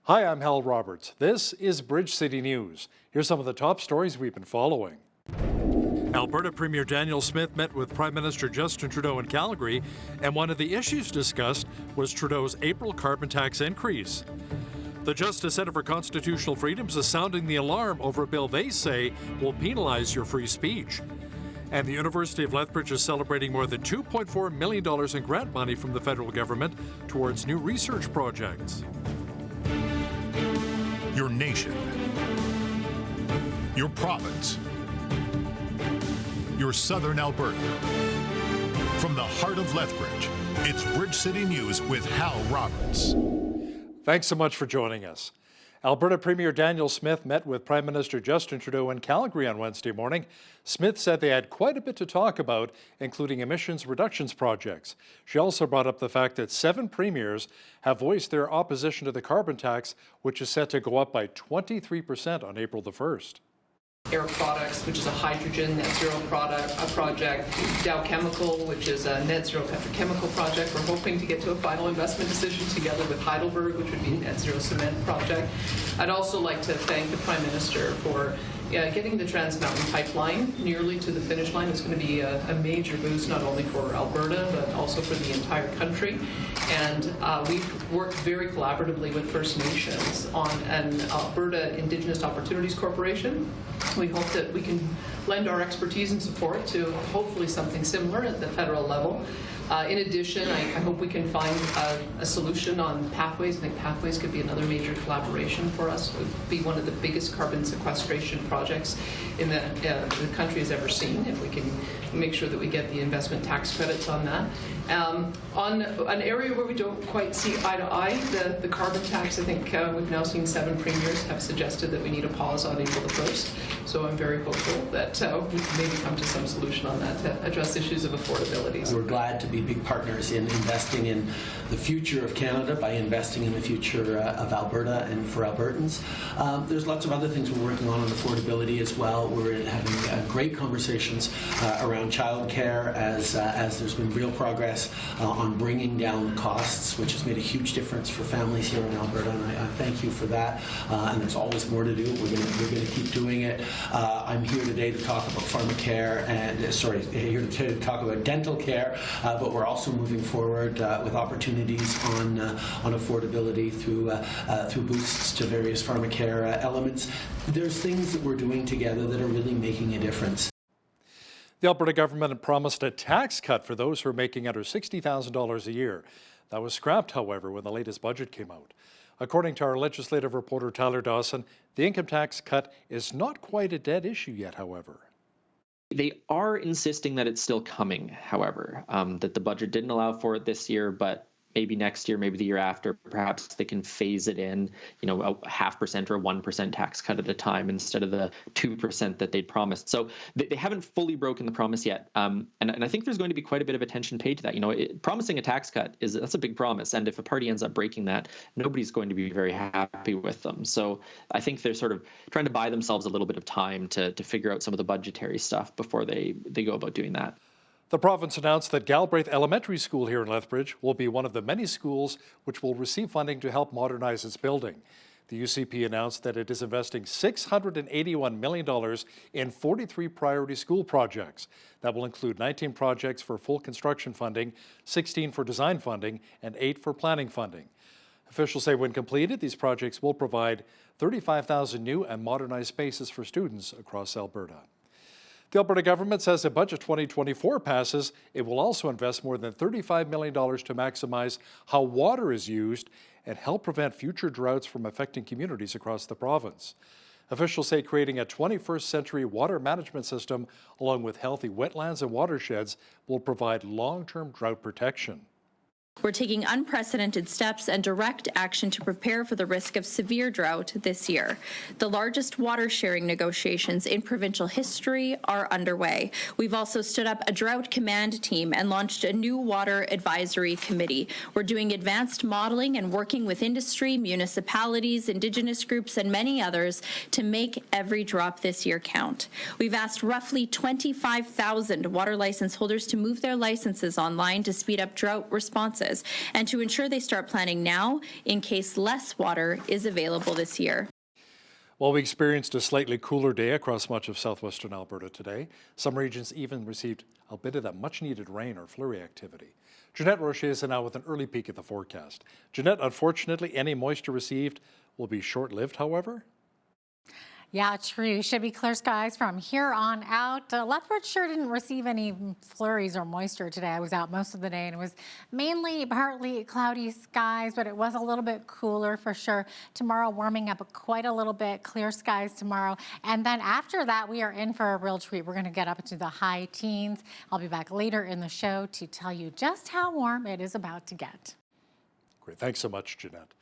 Hi, I'm Hal Roberts. This is Bridge City News. Here's some of the top stories we've been following. Alberta Premier Daniel Smith met with Prime Minister Justin Trudeau in Calgary, and one of the issues discussed was Trudeau's April carbon tax increase. The Justice Centre for Constitutional Freedoms is sounding the alarm over a bill they say will penalize your free speech. And the University of Lethbridge is celebrating more than $2.4 million in grant money from the federal government towards new research projects. Your nation, your province, your southern Alberta. From the heart of Lethbridge, it's Bridge City News with Hal Roberts. Thanks so much for joining us. Alberta Premier Daniel Smith met with Prime Minister Justin Trudeau in Calgary on Wednesday morning. Smith said they had quite a bit to talk about, including emissions reductions projects. She also brought up the fact that 7 premiers have voiced their opposition to the carbon tax, which is set to go up by 23% on April the 1st. Air Products, which is a hydrogen net zero project, Dow Chemical, which is a net zero petrochemical project. We're hoping to get to a final investment decision together with Heidelberg, which would be a net zero cement project. I'd also like to thank the Prime Minister for getting the Trans Mountain Pipeline nearly to the finish line. It's going to be a major boost not only for Alberta but also for the entire country. And we've worked very collaboratively with First Nations on an Alberta Indigenous Opportunities Corporation. We hope that we can lend our expertise and support to hopefully something similar at the federal level. In addition, I hope we can find a solution on pathways. I think pathways could be another major collaboration for us. It would be one of the biggest carbon sequestration projects in the country has ever seen, if we can make sure that we get the investment tax credits on that. On an area where we don't quite see eye to eye, the carbon tax, I think we've now seen 7 premiers have suggested that we need a pause on April the 1st. So I'm very hopeful that we can maybe come to some solution on that to address issues of affordability. We're glad to be big partners in investing in the future of Canada by investing in the future of Alberta and for Albertans. There's lots of other things we're working on affordability as well. We're having great conversations around childcare as there's been real progress on bringing down the costs, which has made a huge difference for families here in Alberta, and I thank you for that. And there's always more to do. We're going to keep doing it. I'm here today to talk about pharmacare and here to talk about dental care, but we're also moving forward with opportunities on affordability through boosts to various pharmacare elements. There's things that we're doing together that are really making a difference. The Alberta government had promised a tax cut for those who are making under $60,000 a year. That was scrapped, however, when the latest budget came out. According to our legislative reporter Tyler Dawson, the income tax cut is not quite a dead issue yet, however. They are insisting that it's still coming, however, that the budget didn't allow for it this year, but maybe next year, maybe the year after, perhaps they can phase it in, a 0.5% or a 1% tax cut at a time instead of the 2% that they'd promised. So they haven't fully broken the promise yet. And I think there's going to be quite a bit of attention paid to that. Promising a tax cut, that's a big promise. And if a party ends up breaking that, nobody's going to be very happy with them. So I think they're sort of trying to buy themselves a little bit of time to figure out some of the budgetary stuff before they go about doing that. The province announced that Galbraith Elementary School here in Lethbridge will be one of the many schools which will receive funding to help modernize its building. The UCP announced that it is investing $681 million in 43 priority school projects. That will include 19 projects for full construction funding, 16 for design funding, and 8 for planning funding. Officials say when completed, these projects will provide 35,000 new and modernized spaces for students across Alberta. The Alberta government says if Budget 2024 passes, it will also invest more than $35 million to maximize how water is used and help prevent future droughts from affecting communities across the province. Officials say creating a 21st century water management system along with healthy wetlands and watersheds will provide long-term drought protection. We're taking unprecedented steps and direct action to prepare for the risk of severe drought this year. The largest water sharing negotiations in provincial history are underway. We've also stood up a drought command team and launched a new water advisory committee. We're doing advanced modeling and working with industry, municipalities, Indigenous groups, and many others to make every drop this year count. We've asked roughly 25,000 water license holders to move their licenses online to speed up drought responses. resources, and to ensure they start planning now in case less water is available this year. Well, we experienced a slightly cooler day across much of southwestern Alberta today. Some regions even received a bit of that much-needed rain or flurry activity. Jeanette Roche is now with an early peek at the forecast. Jeanette, unfortunately, any moisture received will be short-lived, however? Yeah, true. Should be clear skies from here on out. Lethbridge sure didn't receive any flurries or moisture today. I was out most of the day and it was mainly partly cloudy skies, but it was a little bit cooler for sure. Tomorrow warming up quite a little bit, clear skies tomorrow. And then after that, we are in for a real treat. We're going to get up into the high teens. I'll be back later in the show to tell you just how warm it is about to get. Great. Thanks so much, Jeanette.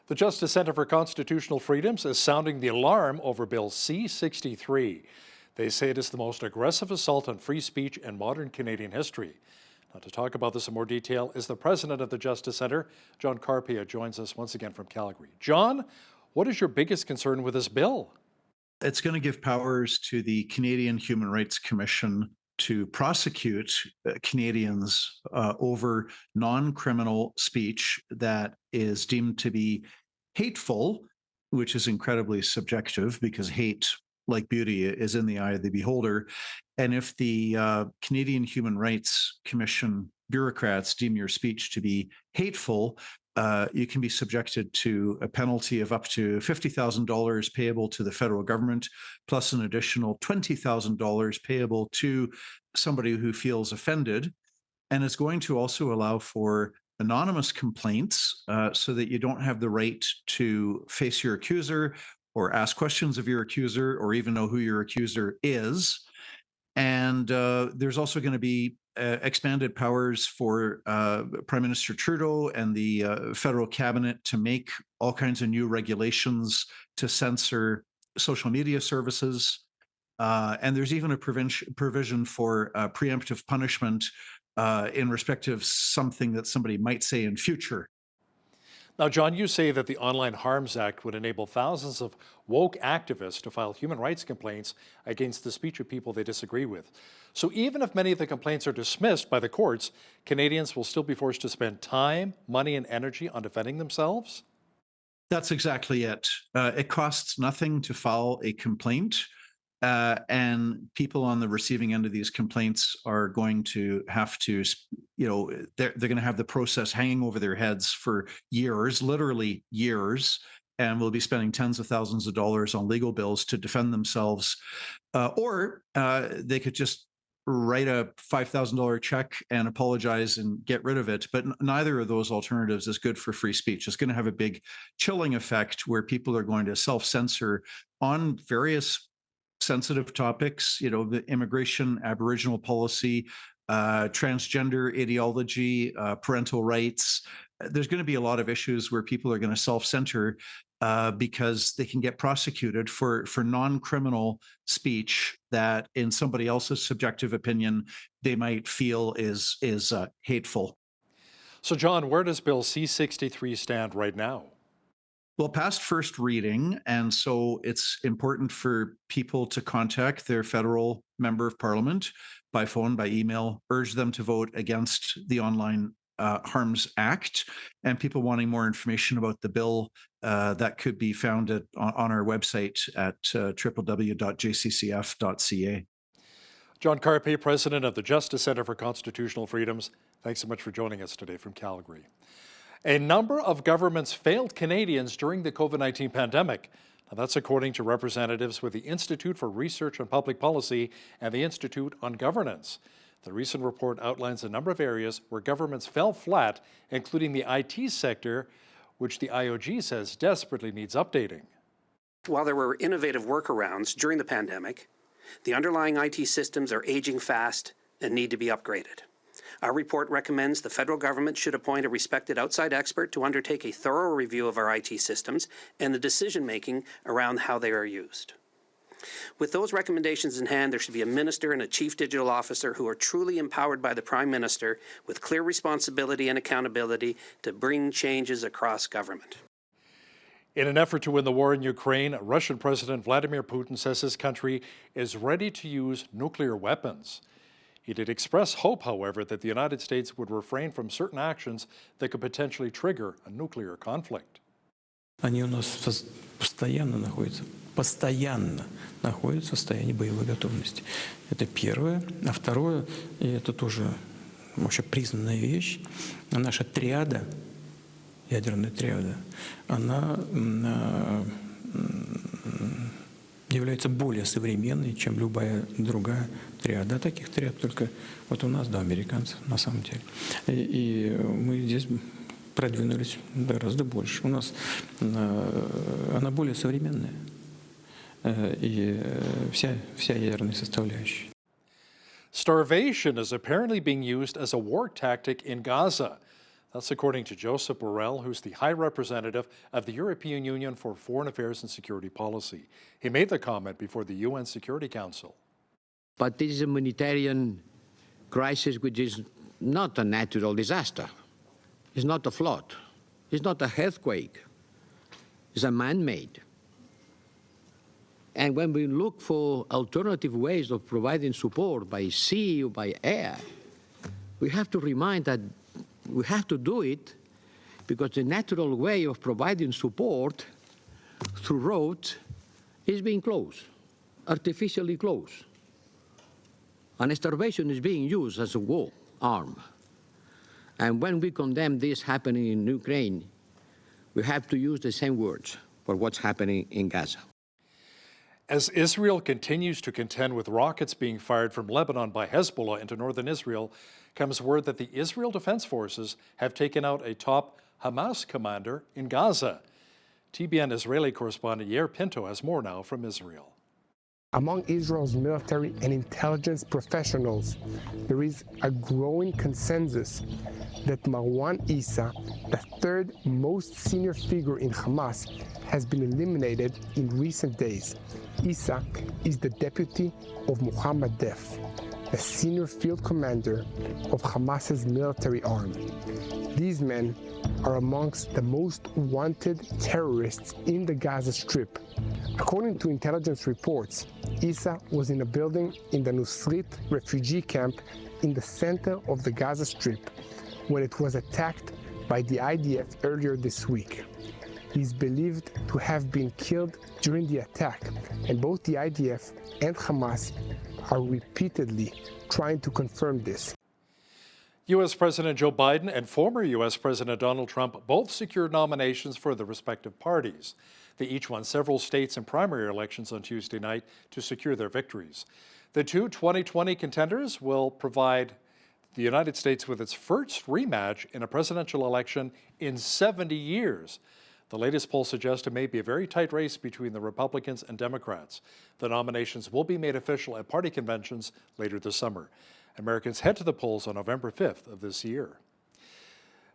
The Justice Centre for Constitutional Freedoms is sounding the alarm over Bill C-63. They say it is the most aggressive assault on free speech in modern Canadian history. Now, to talk about this in more detail is the president of the Justice Centre, John Carpia, joins us once again from Calgary. John, what is your biggest concern with this bill? It's going to give powers to the Canadian Human Rights Commission to prosecute Canadians over non-criminal speech that is deemed to be hateful, which is incredibly subjective because hate, like beauty, is in the eye of the beholder. And if the Canadian Human Rights Commission bureaucrats deem your speech to be hateful, you can be subjected to a penalty of up to $50,000 payable to the federal government, plus an additional $20,000 payable to somebody who feels offended. And it's going to also allow for anonymous complaints so that you don't have the right to face your accuser or ask questions of your accuser or even know who your accuser is. And there's also going to be expanded powers for Prime Minister Trudeau and the federal cabinet to make all kinds of new regulations to censor social media services. And there's even a provision for preemptive punishment in respect of something that somebody might say in future. Now, John, you say that the Online Harms Act would enable thousands of woke activists to file human rights complaints against the speech of people they disagree with. So even if many of the complaints are dismissed by the courts, Canadians will still be forced to spend time, money, and energy on defending themselves? That's exactly it. It costs nothing to file a complaint. And people on the receiving end of these complaints are going to have to, they're going to have the process hanging over their heads for years, literally years, and will be spending tens of thousands of dollars on legal bills to defend themselves. Or they could just write a $5,000 check and apologize and get rid of it. But neither of those alternatives is good for free speech. It's going to have a big chilling effect where people are going to self-censor on various sensitive topics, the immigration, Aboriginal policy, transgender ideology, parental rights. There's going to be a lot of issues where people are going to self-censor because they can get prosecuted for non-criminal speech that, in somebody else's subjective opinion, they might feel is hateful. So, John, where does Bill C-63 stand right now? Well, past first reading, and so it's important for people to contact their federal member of parliament by phone, by email, urge them to vote against the Online Harms Act, and people wanting more information about the bill that could be found on our website at www.jccf.ca. John Carpay, president of the Justice Centre for Constitutional Freedoms, thanks so much for joining us today from Calgary. A number of governments failed Canadians during the COVID-19 pandemic. Now, that's according to representatives with the Institute for Research on Public Policy and the Institute on Governance. The recent report outlines a number of areas where governments fell flat, including the IT sector, which the IOG says desperately needs updating. While there were innovative workarounds during the pandemic, the underlying IT systems are aging fast and need to be upgraded. Our report recommends the federal government should appoint a respected outside expert to undertake a thorough review of our IT systems and the decision-making around how they are used. With those recommendations in hand, there should be a minister and a chief digital officer who are truly empowered by the Prime Minister with clear responsibility and accountability to bring changes across government. In an effort to win the war in Ukraine, Russian President Vladimir Putin says his country is ready to use nuclear weapons. He did express hope, however, that the United States would refrain from certain actions that could potentially trigger a nuclear conflict. Они у нас постоянно находятся в состоянии боевой готовности. Это первое. А второе, и это тоже вообще признанная вещь, наша триада, ядерная триада, она является более современной, чем любая другая триада. Таких триад только вот у нас, да, американцев, на самом деле. И мы здесь продвинулись гораздо больше. У нас она более современная. И вся ядерная составляющая. Starvation is apparently being used as a war tactic in Gaza. That's according to Joseph Borrell, who's the High Representative of the European Union for Foreign Affairs and Security Policy. He made the comment before the UN Security Council. But this is a humanitarian crisis which is not a natural disaster. It's not a flood. It's not an earthquake. It's a man-made. And when we look for alternative ways of providing support by sea or by air, we have to remind that we have to do it because the natural way of providing support through roads is being closed, artificially closed. And starvation is being used as a war arm. And when we condemn this happening in Ukraine, we have to use the same words for what's happening in Gaza. As Israel continues to contend with rockets being fired from Lebanon by Hezbollah into northern Israel, comes word that the Israel Defense Forces have taken out a top Hamas commander in Gaza. TBN Israeli correspondent Yair Pinto has more now from Israel. Among Israel's military and intelligence professionals, there is a growing consensus that Marwan Issa, the third most senior figure in Hamas, has been eliminated in recent days. Issa is the deputy of Muhammad Def, a senior field commander of Hamas's military arm. These men are amongst the most wanted terrorists in the Gaza Strip. According to intelligence reports, Issa was in a building in the Nusrit refugee camp in the center of the Gaza Strip when it was attacked by the IDF earlier this week. He's believed to have been killed during the attack, and both the IDF and Hamas are repeatedly trying to confirm this. U.S. President Joe Biden and former U.S. President Donald Trump both secured nominations for their respective parties. They each won several states and primary elections on Tuesday night to secure their victories. The two 2020 contenders will provide the United States with its first rematch in a presidential election in 70 years. The latest poll suggests it may be a very tight race between the Republicans and Democrats. The nominations will be made official at party conventions later this summer. Americans head to the polls on November 5th of this year.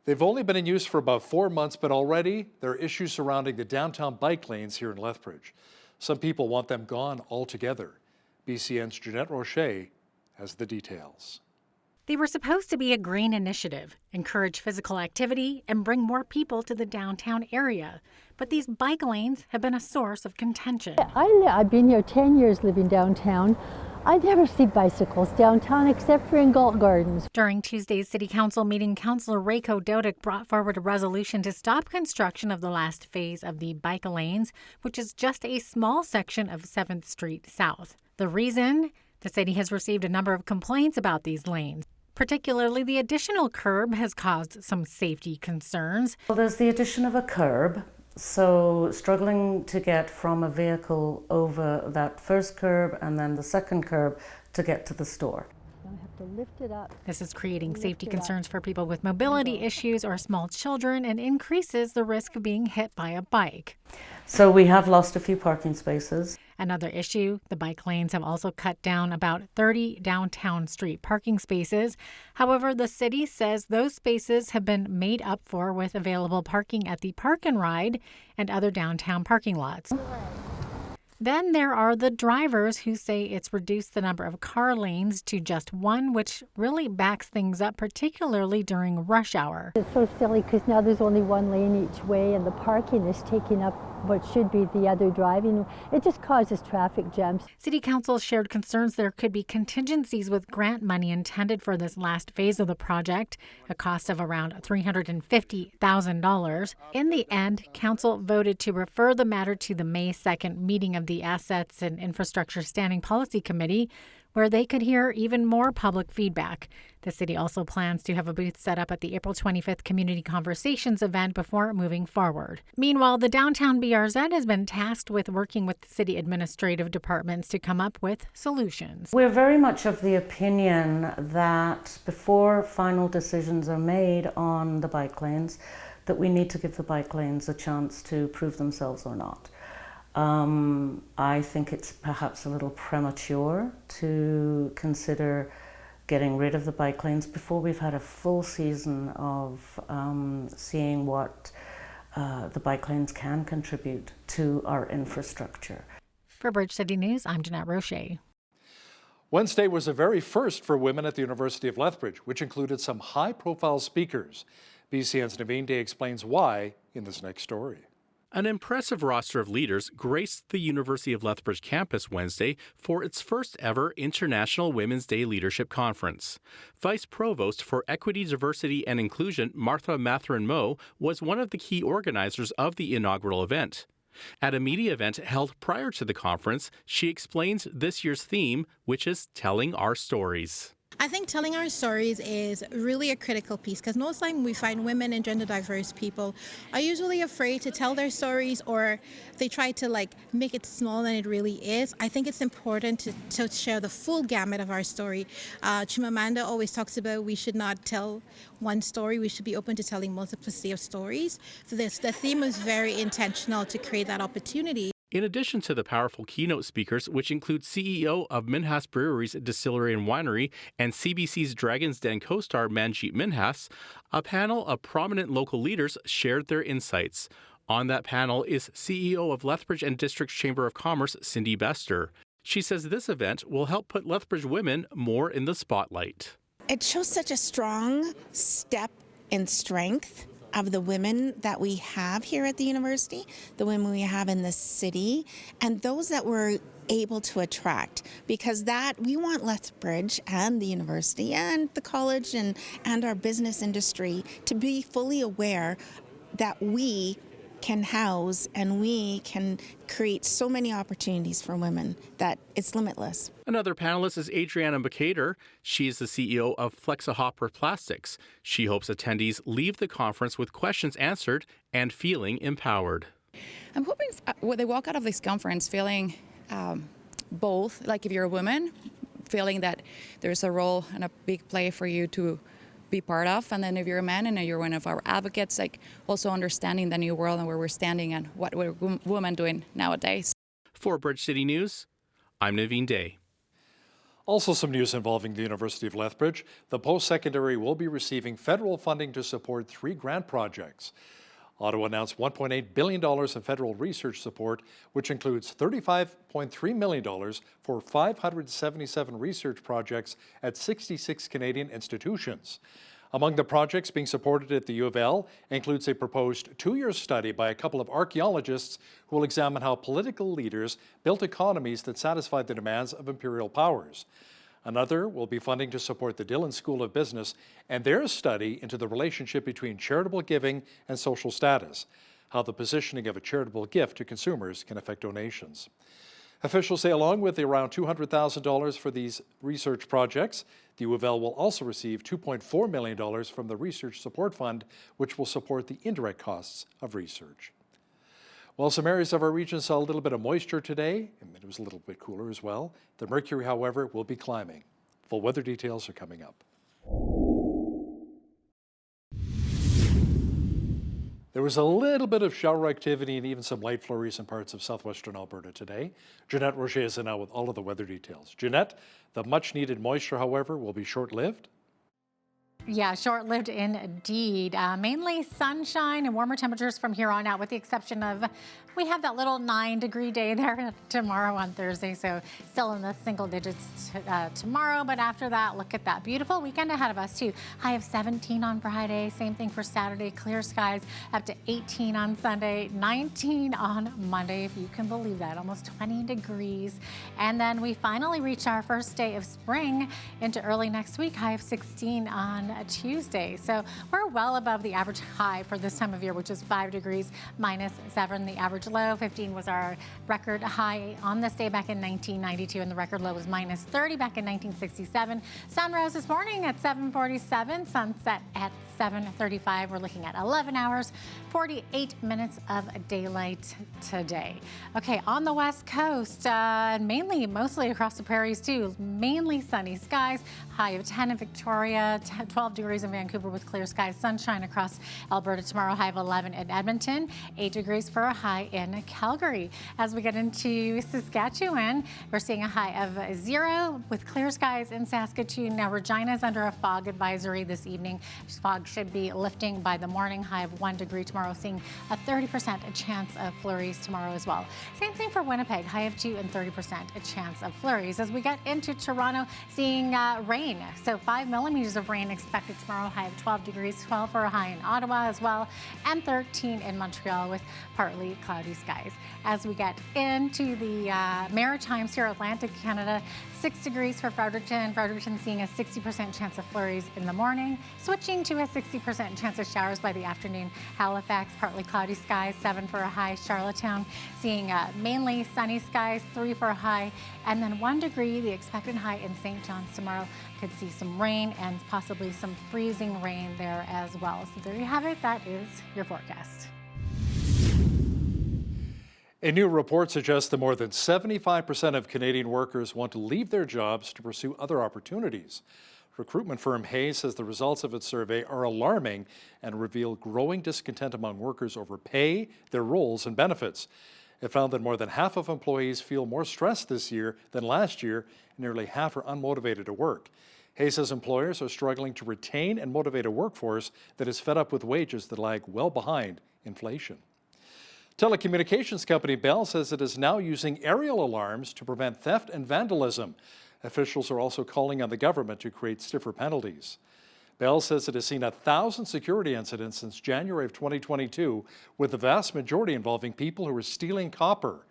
They've only been in use for about 4 months, but already there are issues surrounding the downtown bike lanes here in Lethbridge. Some people want them gone altogether. BCN's Jeanette Roche has the details. They were supposed to be a green initiative, encourage physical activity, and bring more people to the downtown area. But these bike lanes have been a source of contention. I've been here 10 years living downtown. I never see bicycles downtown except for in Galt Gardens. During Tuesday's City Council meeting, Councillor Rayco Dodick brought forward a resolution to stop construction of the last phase of the bike lanes, which is just a small section of 7th Street South. The reason? The city has received a number of complaints about these lanes. Particularly, the additional curb has caused some safety concerns. Well, there's the addition of a curb, so struggling to get from a vehicle over that first curb and then the second curb to get to the store. To lift it up. This is creating safety concerns for people with mobility issues or small children and increases the risk of being hit by a bike. So we have lost a few parking spaces. Another issue, the bike lanes have also cut down about 30 downtown street parking spaces. However, the city says those spaces have been made up for with available parking at the Park and Ride and other downtown parking lots. Then there are the drivers who say it's reduced the number of car lanes to just one, which really backs things up, particularly during rush hour. It's so silly because now there's only one lane each way and the parking is taking up what should be the other driving. It just causes traffic jams. City Council shared concerns there could be contingencies with grant money intended for this last phase of the project, a cost of around $350,000. In the end, Council voted to refer the matter to the May 2nd meeting of the Assets and Infrastructure Standing Policy Committee, where they could hear even more public feedback. The city also plans to have a booth set up at the April 25th Community Conversations event before moving forward. Meanwhile, the downtown BRZ has been tasked with working with city administrative departments to come up with solutions. We're very much of the opinion that before final decisions are made on the bike lanes, that we need to give the bike lanes a chance to prove themselves or not. I think it's perhaps a little premature to consider getting rid of the bike lanes before we've had a full season of seeing what the bike lanes can contribute to our infrastructure. For Bridge City News, I'm Jeanette Rocher. Wednesday was a very first for women at the University of Lethbridge, which included some high-profile speakers. BCN's Naveen Day explains why in this next story. An impressive roster of leaders graced the University of Lethbridge campus Wednesday for its first ever International Women's Day Leadership Conference. Vice Provost for Equity, Diversity and Inclusion, Martha Matherin-Moe, was one of the key organizers of the inaugural event. At a media event held prior to the conference, she explains this year's theme, which is Telling Our Stories. I think telling our stories is really a critical piece because most time we find women and gender diverse people are usually afraid to tell their stories, or they try to make it smaller than it really is. I think it's important to share the full gamut of our story. Chimamanda always talks about we should not tell one story, we should be open to telling multiplicity of stories. So the theme was very intentional to create that opportunity. In addition to the powerful keynote speakers, which include CEO of Minhas Brewery's Distillery and Winery and CBC's Dragon's Den co-star Manjeet Minhas, a panel of prominent local leaders shared their insights. On that panel is CEO of Lethbridge and District Chamber of Commerce, Cindy Bester. She says this event will help put Lethbridge women more in the spotlight. It shows such a strong step in strength of the women that we have here at the university, the women we have in the city, and those that we're able to attract, because that we want Lethbridge and the university and the college and our business industry to be fully aware that we can house and we can create so many opportunities for women that it's limitless. Another panelist is Adriana McCader. She is the CEO of Flexahopper Plastics. She hopes attendees leave the conference with questions answered and feeling empowered. I'm hoping when they walk out of this conference feeling both, like if you're a woman, feeling that there's a role and a big play for you to be part of, and then if you're a man and you're one of our advocates, also understanding the new world and where we're standing and what we're women doing nowadays. For Bridge City News, I'm Naveen Day. Also some news involving the University of Lethbridge. The post-secondary will be receiving federal funding to support 3 grant projects. Ottawa announced $1.8 billion in federal research support, which includes $35.3 million for 577 research projects at 66 Canadian institutions. Among the projects being supported at the U of L includes a proposed 2-year study by a couple of archaeologists who will examine how political leaders built economies that satisfied the demands of imperial powers. Another will be funding to support the Dillon School of Business and their study into the relationship between charitable giving and social status, how the positioning of a charitable gift to consumers can affect donations. Officials say along with the around $200,000 for these research projects, the U of L will also receive $2.4 million from the Research Support Fund, which will support the indirect costs of research. Well, some areas of our region saw a little bit of moisture today, and it was a little bit cooler as well. The mercury, however, will be climbing. Full weather details are coming up. There was a little bit of shower activity and even some light flurries in parts of southwestern Alberta today. Jeanette Rocher is in now with all of the weather details. Jeanette, the much-needed moisture, however, will be short-lived. Yeah, short-lived indeed. Mainly sunshine and warmer temperatures from here on out, with the exception of we have that little 9-degree day there tomorrow on Thursday, so still in the single digits tomorrow. But after that, look at that beautiful weekend ahead of us too. High of 17 on Friday, same thing for Saturday, clear skies, up to 18 on Sunday, 19 on Monday, if you can believe that, almost 20 degrees. And then we finally reach our first day of spring into early next week, high of 16 on Tuesday. So we're well above the average high for this time of year, which is 5 degrees minus 7. The average low, 15, was our record high on this day back in 1992, and the record low was minus 30 back in 1967. Sun rose this morning at 7:47, sunset at 7:35. We're looking at 11 hours, 48 minutes of daylight today. Okay, on the west coast, mostly across the prairies too, mainly sunny skies, high of 10 in Victoria, 12 degrees in Vancouver with clear skies, sunshine across Alberta tomorrow, high of 11 in Edmonton, 8 degrees for a high in Calgary. As we get into Saskatchewan, we're seeing a high of 0 with clear skies in Saskatoon. Now Regina's under a fog advisory this evening. Fog should be lifting by the morning, high of 1 degree tomorrow, seeing a 30% chance of flurries tomorrow as well. Same thing for Winnipeg, high of 2 and 30% a chance of flurries. As we get into Toronto, seeing rain. So 5 millimeters of rain expected tomorrow, high of 12 degrees, 12 for a high in Ottawa as well, and 13 in Montreal with partly cloudy skies. As we get into the Maritimes here, Atlantic Canada, 6 degrees for Fredericton. Fredericton seeing a 60% chance of flurries in the morning, switching to a 60% chance of showers by the afternoon. Halifax, partly cloudy skies, 7 for a high. Charlottetown seeing mainly sunny skies, 3 for a high, and then 1 degree, the expected high in St. John's tomorrow. Could see some rain and possibly some freezing rain there as well. So there you have it. That is your forecast. A new report suggests that more than 75% of Canadian workers want to leave their jobs to pursue other opportunities. Recruitment firm Hayes says the results of its survey are alarming and reveal growing discontent among workers over pay, their roles, and benefits. It found that more than half of employees feel more stressed this year than last year, and nearly half are unmotivated to work. Hayes says employers are struggling to retain and motivate a workforce that is fed up with wages that lag well behind inflation. Telecommunications company Bell says it is now using aerial alarms to prevent theft and vandalism. Officials are also calling on the government to create stiffer penalties. Bell says it has seen 1,000 security incidents since January of 2022, with the vast majority involving people who are stealing copper.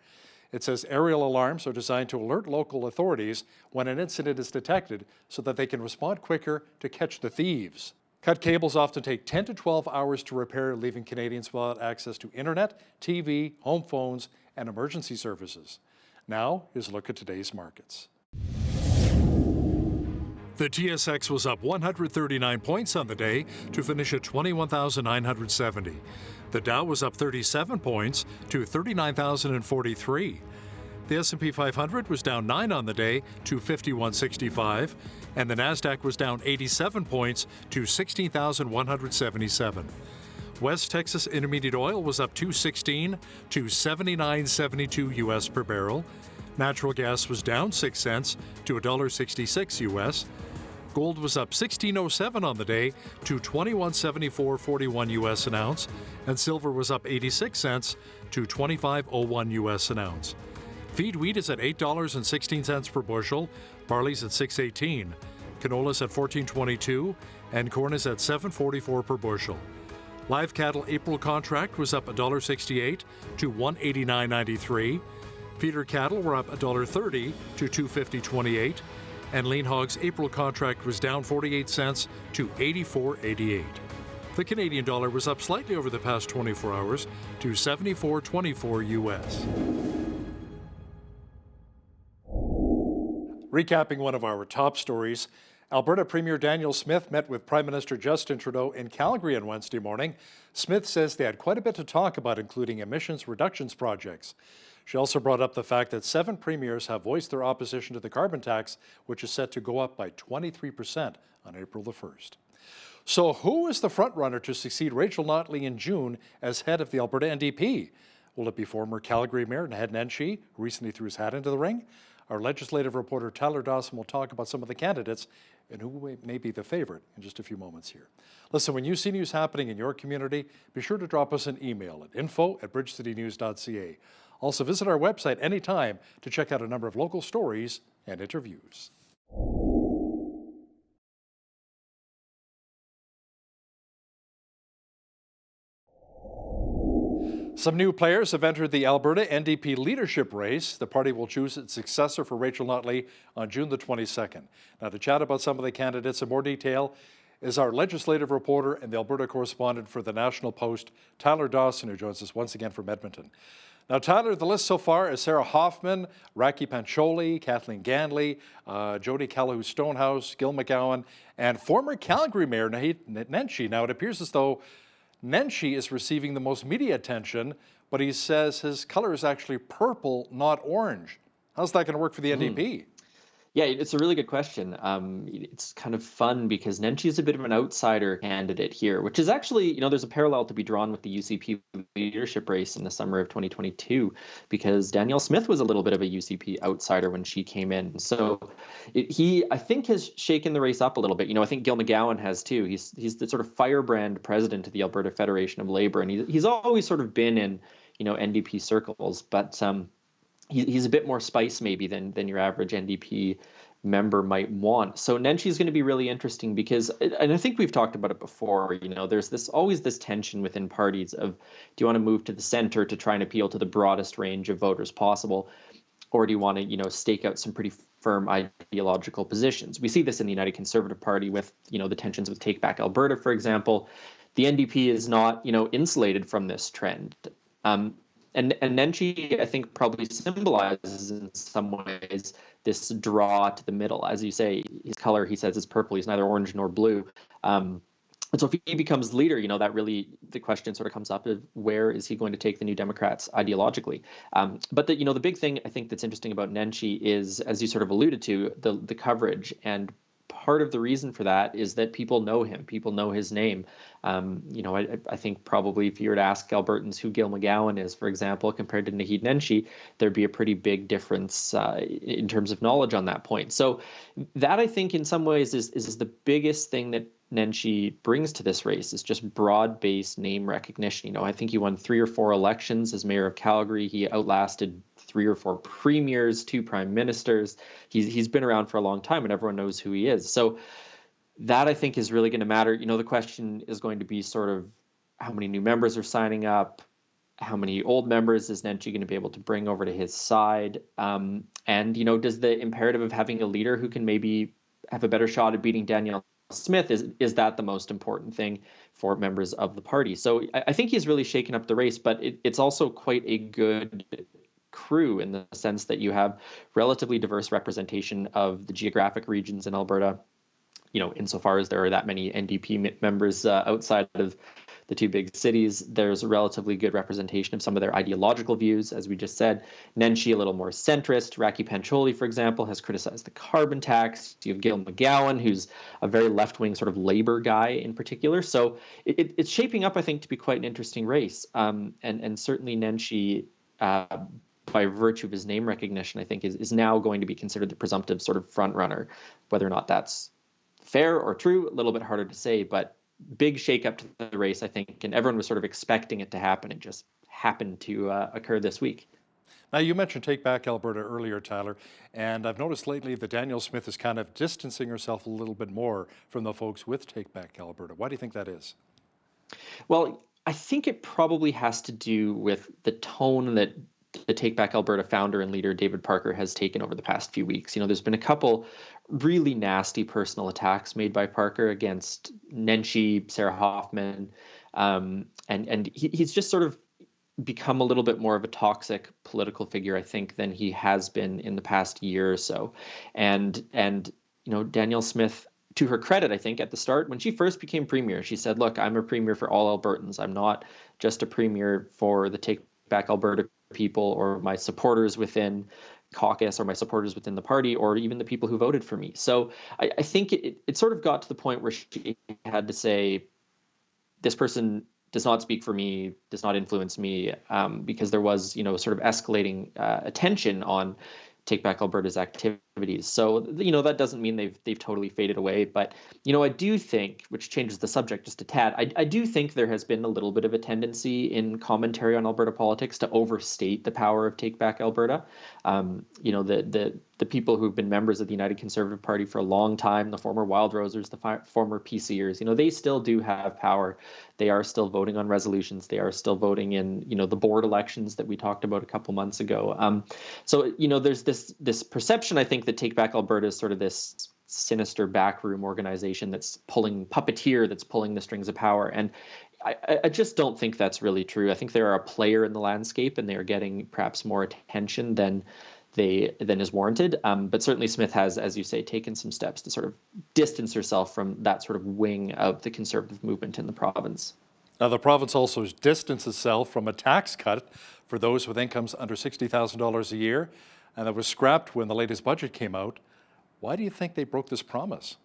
It says aerial alarms are designed to alert local authorities when an incident is detected so that they can respond quicker to catch the thieves. Cut cables often take 10 to 12 hours to repair, leaving Canadians without access to internet, TV, home phones, and emergency services. Now, here's a look at today's markets. The TSX was up 139 points on the day to finish at 21,970. The Dow was up 37 points to 39,043. The S&P 500 was down 9 on the day to 5165, and the Nasdaq was down 87 points to 16,177. West Texas Intermediate Oil was up 216 to 79.72 US per barrel. Natural gas was down 6 cents to $1.66 US. Gold was up 16.07 on the day to 21.7441 US an ounce, and silver was up 86 cents to 25.01 US an ounce. Feed wheat is at $8.16 per bushel, barley's at $6.18, canola's at $14.22, and corn is at $7.44 per bushel. Live cattle April contract was up $1.68 to $189.93. Feeder cattle were up $1.30 to $250.28, and lean hogs April contract was down 48 cents to 84.88. The Canadian dollar was up slightly over the past 24 hours to 74.24 US. Recapping one of our top stories, Alberta Premier Daniel Smith met with Prime Minister Justin Trudeau in Calgary on Wednesday morning. Smith says they had quite a bit to talk about, including emissions reductions projects. She also brought up the fact that 7 premiers have voiced their opposition to the carbon tax, which is set to go up by 23% on April the 1st. So who is the frontrunner to succeed Rachel Notley in June as head of the Alberta NDP? Will it be former Calgary Mayor Ned Nenshi, who recently threw his hat into the ring? Our legislative reporter Tyler Dawson will talk about some of the candidates and who may be the favorite in just a few moments here. Listen, when you see news happening in your community, be sure to drop us an email at info@bridgecitynews.ca. Also visit our website anytime to check out a number of local stories and interviews. Some new players have entered the Alberta NDP leadership race. The party will choose its successor for Rachel Notley on June the 22nd. Now, to chat about some of the candidates in more detail is our legislative reporter and the Alberta correspondent for the National Post, Tyler Dawson, who joins us once again from Edmonton. Now, Tyler, the list so far is Sarah Hoffman, Raki Pancholi, Kathleen Ganley, Jody Calahoo-Stonehouse, Gil McGowan, and former Calgary Mayor Naheed Nenshi. Now, it appears as though Nenshi is receiving the most media attention, but he says his color is actually purple, not orange. How's that going to work for the NDP? Yeah, it's a really good question. It's kind of fun because Nenshi is a bit of an outsider candidate here, which is actually, there's a parallel to be drawn with the UCP leadership race in the summer of 2022, because Danielle Smith was a little bit of a UCP outsider when she came in. So he, I think, has shaken the race up a little bit. I think Gil McGowan has too. He's the sort of firebrand president of the Alberta Federation of Labor, and he's always sort of been in, NDP circles, but he's a bit more spice maybe than your average NDP member might want. So Nenshi is going to be really interesting because, and I think we've talked about it before, there's always this tension within parties of, do you want to move to the center to try and appeal to the broadest range of voters possible? Or do you want to, stake out some pretty firm ideological positions? We see this in the United Conservative Party with, the tensions with Take Back Alberta, for example. The NDP is not, insulated from this trend. And Nenshi, I think, probably symbolizes in some ways this draw to the middle. As you say, his color, he says, is purple. He's neither orange nor blue. And so if he becomes leader, that really, the question sort of comes up of where is he going to take the New Democrats ideologically? But the big thing I think that's interesting about Nenshi is, as you sort of alluded to, the coverage. And part of the reason for that is that people know him. People know his name. I think probably if you were to ask Albertans who Gil McGowan is, for example, compared to Naheed Nenshi, there'd be a pretty big difference in terms of knowledge on that point. So that, I think, in some ways is the biggest thing that Nenshi brings to this race, is just broad-based name recognition. I think he won 3 or 4 elections as mayor of Calgary. He outlasted 3 or 4 premiers, 2 prime ministers. He's been around for a long time, and everyone knows who he is. So that, I think, is really going to matter. The question is going to be sort of how many new members are signing up, how many old members is Nenshi going to be able to bring over to his side, and does the imperative of having a leader who can maybe have a better shot at beating Danielle Smith, is that the most important thing for members of the party? So I think he's really shaken up the race, but it's also quite a good crew in the sense that you have relatively diverse representation of the geographic regions in Alberta, insofar as there are that many NDP members outside of the 2 big cities. There's a relatively good representation of some of their ideological views, as we just said. Nenshi, a little more centrist. Raki Pancholi, for example, has criticized the carbon tax. You have Gil McGowan, who's a very left-wing sort of labor guy in particular. So it's shaping up, I think, to be quite an interesting race. And certainly Nenshi, by virtue of his name recognition, I think is now going to be considered the presumptive sort of front runner. Whether or not that's fair or true, a little bit harder to say, but big shakeup to the race, I think, and everyone was sort of expecting it to happen. It just happened to occur this week. Now, you mentioned Take Back Alberta earlier, Tyler, and I've noticed lately that Danielle Smith is kind of distancing herself a little bit more from the folks with Take Back Alberta. Why do you think that is? Well, I think it probably has to do with the tone that the Take Back Alberta founder and leader David Parker has taken over the past few weeks. There's been a couple really nasty personal attacks made by Parker against Nenshi, Sarah Hoffman, and he's just sort of become a little bit more of a toxic political figure, I think, than he has been in the past year or so. And Danielle Smith, to her credit, I think, at the start, when she first became premier, she said, look, I'm a premier for all Albertans. I'm not just a premier for the Take Back Alberta people or my supporters within caucus or my supporters within the party or even the people who voted for me. So I think it sort of got to the point where she had to say, this person does not speak for me, does not influence me, because there was, sort of escalating attention on Take Back Alberta's activities. So, that doesn't mean they've totally faded away. But, I do think, which changes the subject just a tad, I do think there has been a little bit of a tendency in commentary on Alberta politics to overstate the power of Take Back Alberta. The people who've been members of the United Conservative Party for a long time, the former Wild Rosers, the former PCers, they still do have power. They are still voting on resolutions. They are still voting in, the board elections that we talked about a couple months ago. So, there's this perception, I think, that Take Back Alberta is sort of this sinister backroom organization that's pulling the strings of power. And I just don't think that's really true. I think they are a player in the landscape, and they are getting perhaps more attention than is warranted. But certainly Smith has, as you say, taken some steps to sort of distance herself from that sort of wing of the Conservative movement in the province. Now, the province also distanced itself from a tax cut for those with incomes under $60,000 a year, and that was scrapped when the latest budget came out. Why do you think they broke this promise?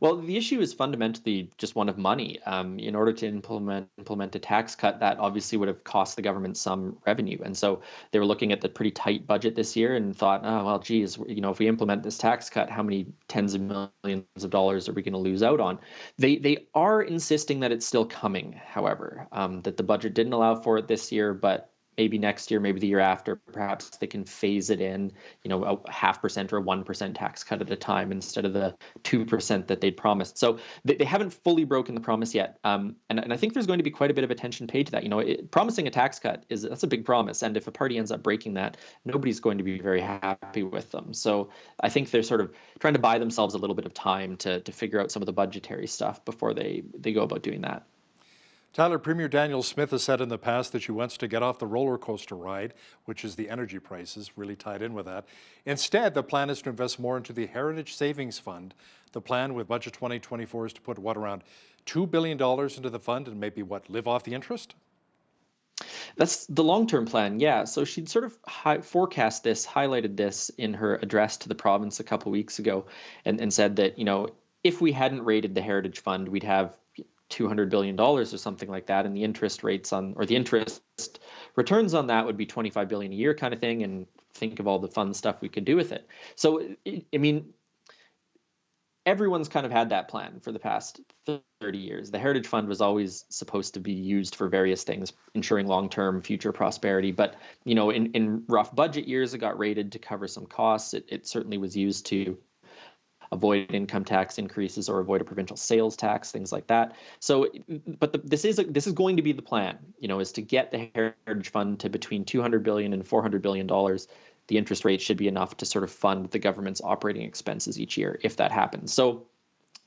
Well, the issue is fundamentally just one of money. In order to implement a tax cut, that obviously would have cost the government some revenue. And so they were looking at the pretty tight budget this year and thought, oh, well, geez, if we implement this tax cut, how many tens of millions of dollars are we going to lose out on? They are insisting that it's still coming, however, that the budget didn't allow for it this year, but maybe next year, maybe the year after, perhaps they can phase it in, a 0.5% or a 1% tax cut at a time instead of the 2% that they'd promised. So they haven't fully broken the promise yet. And I think there's going to be quite a bit of attention paid to that. Promising a tax cut that's a big promise. And if a party ends up breaking that, nobody's going to be very happy with them. So I think they're sort of trying to buy themselves a little bit of time to figure out some of the budgetary stuff before they go about doing that. Tyler, Premier Daniel Smith has said in the past that she wants to get off the roller coaster ride, which is the energy prices, really tied in with that. Instead, the plan is to invest more into the Heritage Savings Fund. The plan with Budget 2024 is to put, around $2 billion into the fund and maybe, live off the interest? That's the long-term plan, yeah. So she'd sort of highlighted this in her address to the province a couple weeks ago and said that, if we hadn't raided the Heritage Fund, we'd have $200 billion or something like that, and the interest returns on that would be $25 billion a year kind of thing, and think of all the fun stuff we could do with it. So, everyone's kind of had that plan for the past 30 years. The Heritage Fund was always supposed to be used for various things, ensuring long-term future prosperity. But, in rough budget years, it got raided to cover some costs. It certainly was used to avoid income tax increases or avoid a provincial sales tax, things like that. So, but this is going to be the plan, is to get the Heritage Fund to between $200 billion and $400 billion. The interest rate should be enough to sort of fund the government's operating expenses each year, if that happens. So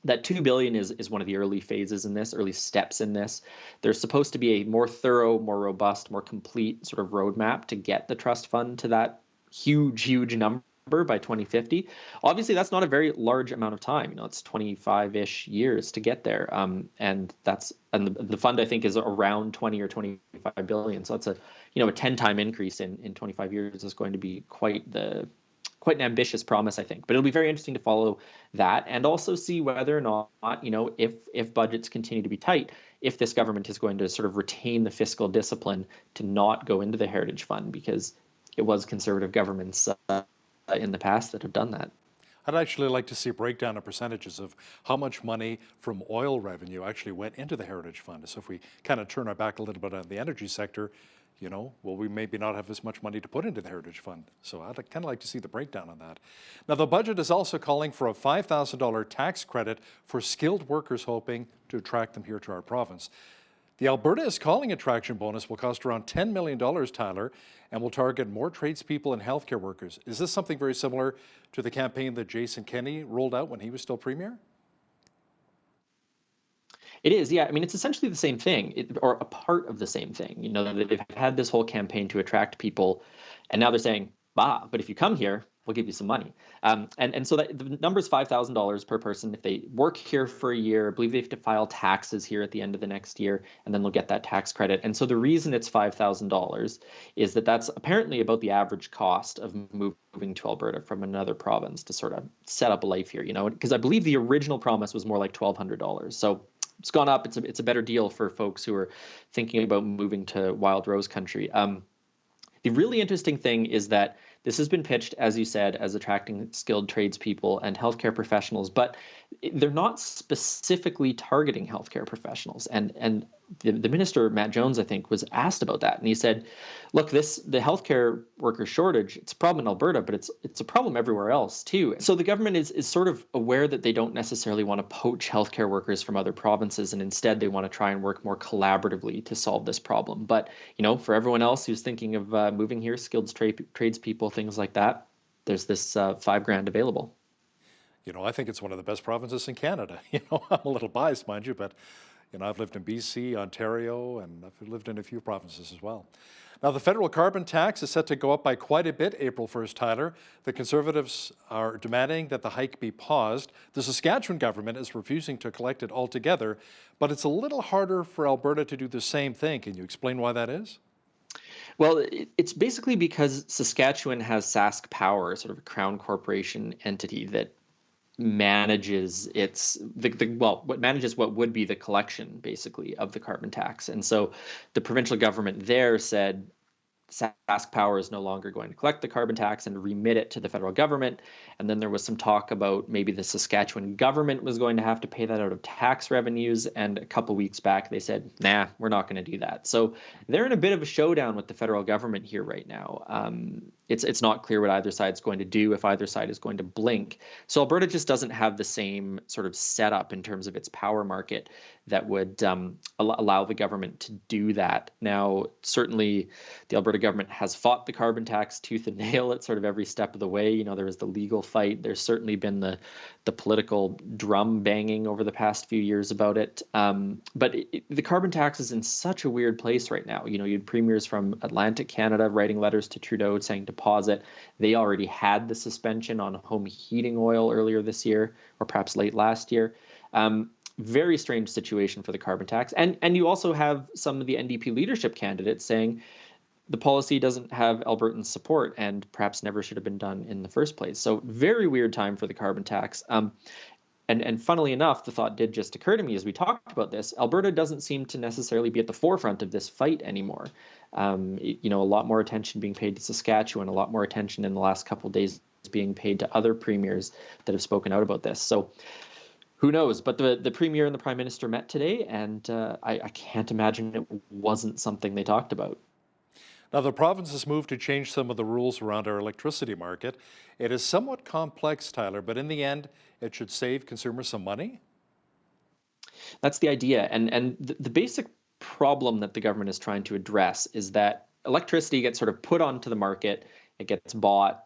that $2 billion is one of the early phases in this, early steps in this. There's supposed to be a more thorough, more robust, more complete sort of roadmap to get the trust fund to that huge number by 2050. Obviously, that's not a very large amount of time. It's 25-ish years to get there. And the fund, I think, is around 20 or 25 billion. So that's a 10-time increase in 25 years is going to be quite an ambitious promise, I think. But it'll be very interesting to follow that and also see whether or not, if budgets continue to be tight, if this government is going to sort of retain the fiscal discipline to not go into the Heritage Fund, because it was Conservative governments in the past that have done that. I'd actually like to see a breakdown of percentages of how much money from oil revenue actually went into the Heritage Fund. So if we kind of turn our back a little bit on the energy sector, we maybe not have as much money to put into the Heritage Fund. So I'd kind of like to see the breakdown on that. Now, the budget is also calling for a $5,000 tax credit for skilled workers, hoping to attract them here to our province. The Alberta is Calling attraction bonus will cost around $10 million, Tyler, and will target more tradespeople and healthcare workers. Is this something very similar to the campaign that Jason Kenney rolled out when he was still premier? It is, yeah. It's essentially the same thing, or a part of the same thing. They've had this whole campaign to attract people, and now they're saying, but if you come here, we'll give you some money. And so that the number is $5,000 per person. If they work here for a year, I believe they have to file taxes here at the end of the next year, and then they'll get that tax credit. And so the reason it's $5,000 is that that's apparently about the average cost of moving to Alberta from another province to sort of set up a life here, because I believe the original promise was more like $1,200. So it's gone up. It's a better deal for folks who are thinking about moving to Wild Rose country. The really interesting thing is that this has been pitched, as you said, as attracting skilled tradespeople and healthcare professionals, but they're not specifically targeting healthcare professionals. And the minister, Matt Jones, I think, was asked about that. And he said, look, the healthcare worker shortage, it's a problem in Alberta, but it's a problem everywhere else too. So the government is sort of aware that they don't necessarily want to poach healthcare workers from other provinces, and instead they want to try and work more collaboratively to solve this problem. But, for everyone else who's thinking of moving here, skilled tradespeople, things like that, there's this $5,000 available. I think it's one of the best provinces in Canada. I'm a little biased, mind you, but I've lived in BC, Ontario, and I've lived in a few provinces as well. Now, the federal carbon tax is set to go up by quite a bit April 1st, Tyler. The Conservatives are demanding that the hike be paused. The Saskatchewan government is refusing to collect it altogether, but it's a little harder for Alberta to do the same thing. Can you explain why that is? Well, it's basically because Saskatchewan has Sask Power, sort of a Crown Corporation entity that manages what would be the collection, basically, of the carbon tax. And so the provincial government there said Sask Power is no longer going to collect the carbon tax and remit it to the federal government. And then there was some talk about maybe the Saskatchewan government was going to have to pay that out of tax revenues. And a couple weeks back, they said, nah, we're not going to do that. So they're in a bit of a showdown with the federal government here right now. It's not clear what either side's going to do, if either side is going to blink. So Alberta just doesn't have the same sort of setup in terms of its power market that would allow the government to do that. Now, certainly the Alberta government has fought the carbon tax tooth and nail at sort of every step of the way. There was the legal fight. There's certainly been the political drum banging over the past few years about it. But the carbon tax is in such a weird place right now. You had premiers from Atlantic Canada writing letters to Trudeau saying to pause it. They already had the suspension on home heating oil earlier this year, or perhaps late last year. Very strange situation for the carbon tax. And you also have some of the NDP leadership candidates saying the policy doesn't have Albertan support and perhaps never should have been done in the first place. So very weird time for the carbon tax. And funnily enough, the thought did just occur to me as we talked about this, Alberta doesn't seem to necessarily be at the forefront of this fight anymore. A lot more attention being paid to Saskatchewan, a lot more attention in the last couple of days being paid to other premiers that have spoken out about this. So who knows? But the premier and the prime minister met today, and I can't imagine it wasn't something they talked about. Now, the province has moved to change some of the rules around our electricity market. It is somewhat complex, Tyler, but in the end, it should save consumers some money? That's the idea. And the basic problem that the government is trying to address is that electricity gets sort of put onto the market, it gets bought,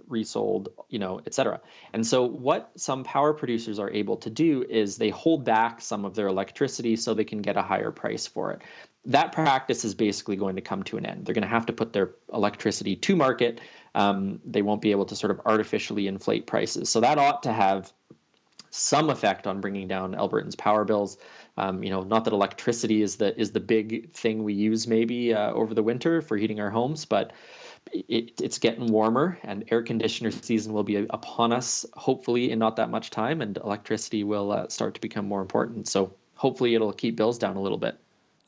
resold, et cetera. And so what some power producers are able to do is they hold back some of their electricity so they can get a higher price for it. That practice is basically going to come to an end. They're going to have to put their electricity to market. They won't be able to sort of artificially inflate prices. So that ought to have some effect on bringing down Albertans' power bills. Not that electricity is the big thing we use maybe over the winter for heating our homes, but it's getting warmer and air conditioner season will be upon us, hopefully in not that much time, and electricity will start to become more important. So hopefully it'll keep bills down a little bit.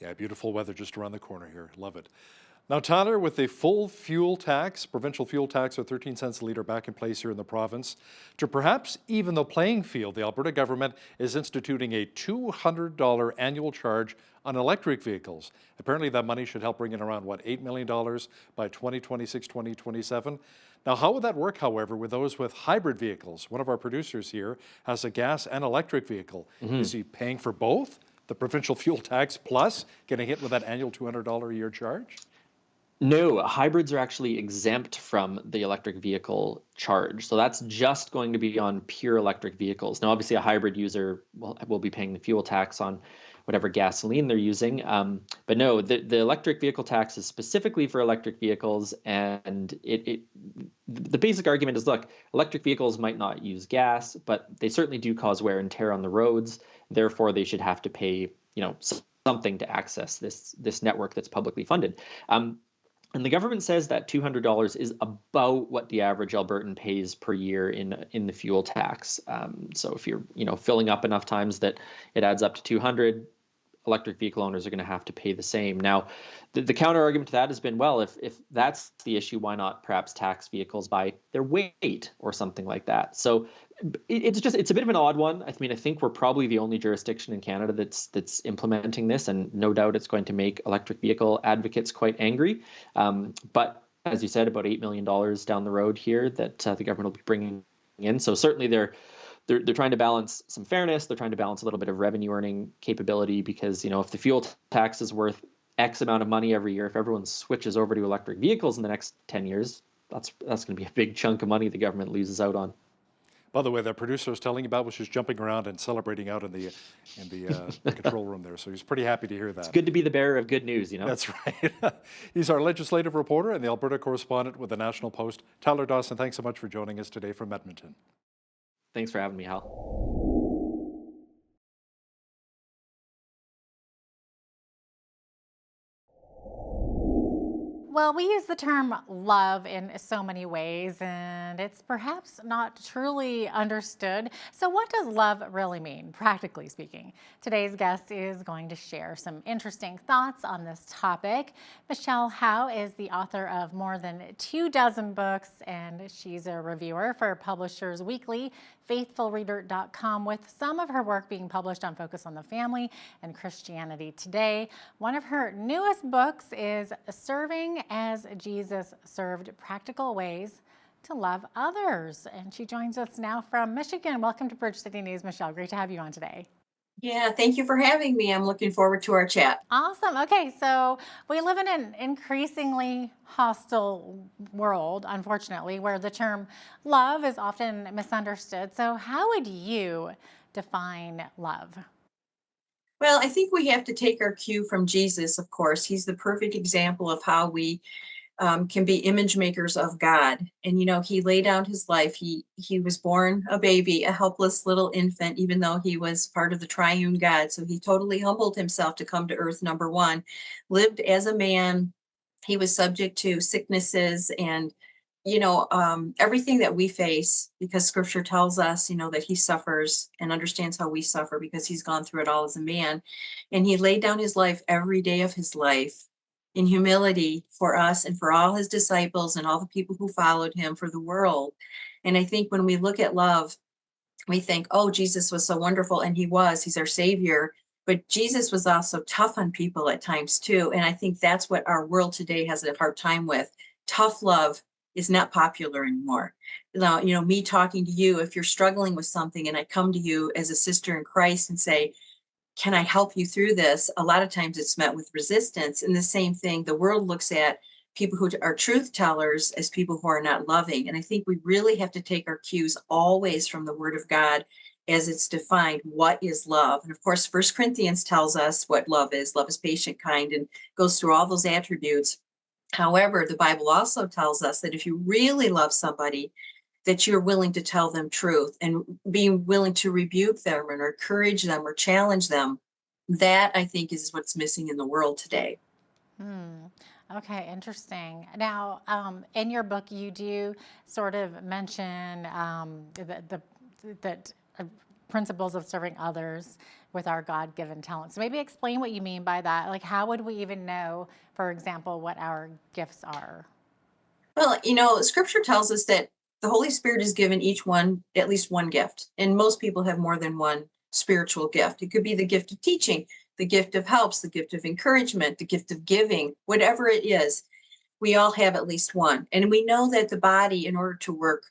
Yeah, beautiful weather just around the corner here. Love it. Now, Tyler, with the full fuel tax, provincial fuel tax of 13 cents a litre back in place here in the province, to perhaps even the playing field, the Alberta government is instituting a $200 annual charge on electric vehicles. Apparently that money should help bring in around, $8 million by 2026, 2027. Now, how would that work, however, with those with hybrid vehicles? One of our producers here has a gas and electric vehicle. Mm-hmm. Is he paying for both? The provincial fuel tax plus getting hit with that annual $200 a year charge? No, hybrids are actually exempt from the electric vehicle charge. So that's just going to be on pure electric vehicles. Now, obviously, a hybrid user will be paying the fuel tax on whatever gasoline they're using. But no, the electric vehicle tax is specifically for electric vehicles. And the basic argument is, look, electric vehicles might not use gas, but they certainly do cause wear and tear on the roads. Therefore, they should have to pay, something to access this network that's publicly funded. And the government says that $200 is about what the average Albertan pays per year in the fuel tax. So if you're filling up enough times that it adds up to $200, electric vehicle owners are going to have to pay the same. Now, the counter argument to that has been, well, if that's the issue, why not perhaps tax vehicles by their weight or something like that? So it's a bit of an odd one. I mean, I think we're probably the only jurisdiction in Canada that's implementing this, and no doubt it's going to make electric vehicle advocates quite angry. But as you said, about $8 million down the road here that the government will be bringing in. So certainly they're trying to balance some fairness. They're trying to balance a little bit of revenue earning capability, because, you know, if the fuel tax is worth X amount of money every year, if everyone switches over to electric vehicles in the next 10 years, that's going to be a big chunk of money the government loses out on. By the way, the producer was telling you about was just jumping around and celebrating out in the control room there. So he's pretty happy to hear that. It's good to be the bearer of good news, you know? That's right. He's our legislative reporter and the Alberta correspondent with the National Post. Tyler Dawson, thanks so much for joining us today from Edmonton. Thanks for having me, Hal. Well, we use the term love in so many ways, and it's perhaps not truly understood. So what does love really mean, practically speaking? Today's guest is going to share some interesting thoughts on this topic. Michelle Howe is the author of more than 24 books, and she's a reviewer for Publishers Weekly, faithfulreader.com, with some of her work being published on Focus on the Family and Christianity Today. One of her newest books is Serving as Jesus Served: Practical Ways to Love Others. And she joins us now from Michigan. Welcome to Bridge City News, Michelle. Great to have you on today. Yeah, thank you for having me. I'm looking forward to our chat. Awesome. Okay, so we live in an increasingly hostile world, unfortunately, where the term love is often misunderstood. So how would you define love? Well, I think we have to take our cue from Jesus, of course. He's the perfect example of how we can be image makers of God. And, you know, he laid down his life. He was born a baby, a helpless little infant, even though he was part of the triune God. So he totally humbled himself to come to earth, number one, lived as a man. He was subject to sicknesses and, you know, everything that we face, because scripture tells us, you know, that he suffers and understands how we suffer because he's gone through it all as a man. And he laid down his life every day of his life in humility for us and for all his disciples and all the people who followed him, for the world. And I think when we look at love, we think, oh, Jesus was so wonderful, and he's our savior. But Jesus was also tough on people at times too. And I think that's what our world today has a hard time with. Tough love is not popular anymore. Now, you know, me talking to you, if you're struggling with something and I come to you as a sister in Christ and say, can I help you through this? A lot of times it's met with resistance. And the same thing, the world looks at people who are truth tellers as people who are not loving. And I think we really have to take our cues always from the Word of God as it's defined. What is love? And of course, 1 Corinthians tells us what love is. Love is patient, kind, and goes through all those attributes. However, the Bible also tells us that if you really love somebody, that you're willing to tell them truth and being willing to rebuke them or encourage them or challenge them. That, I think, is what's missing in the world today. Okay, interesting. Now, in your book, you do sort of mention the principles of serving others with our God-given talents. So maybe explain what you mean by that. Like, how would we even know, for example, what our gifts are? Well, you know, scripture tells us that the Holy Spirit has given each one at least one gift. And most people have more than one spiritual gift. It could be the gift of teaching, the gift of helps, the gift of encouragement, the gift of giving, whatever it is. We all have at least one. And we know that the body, in order to work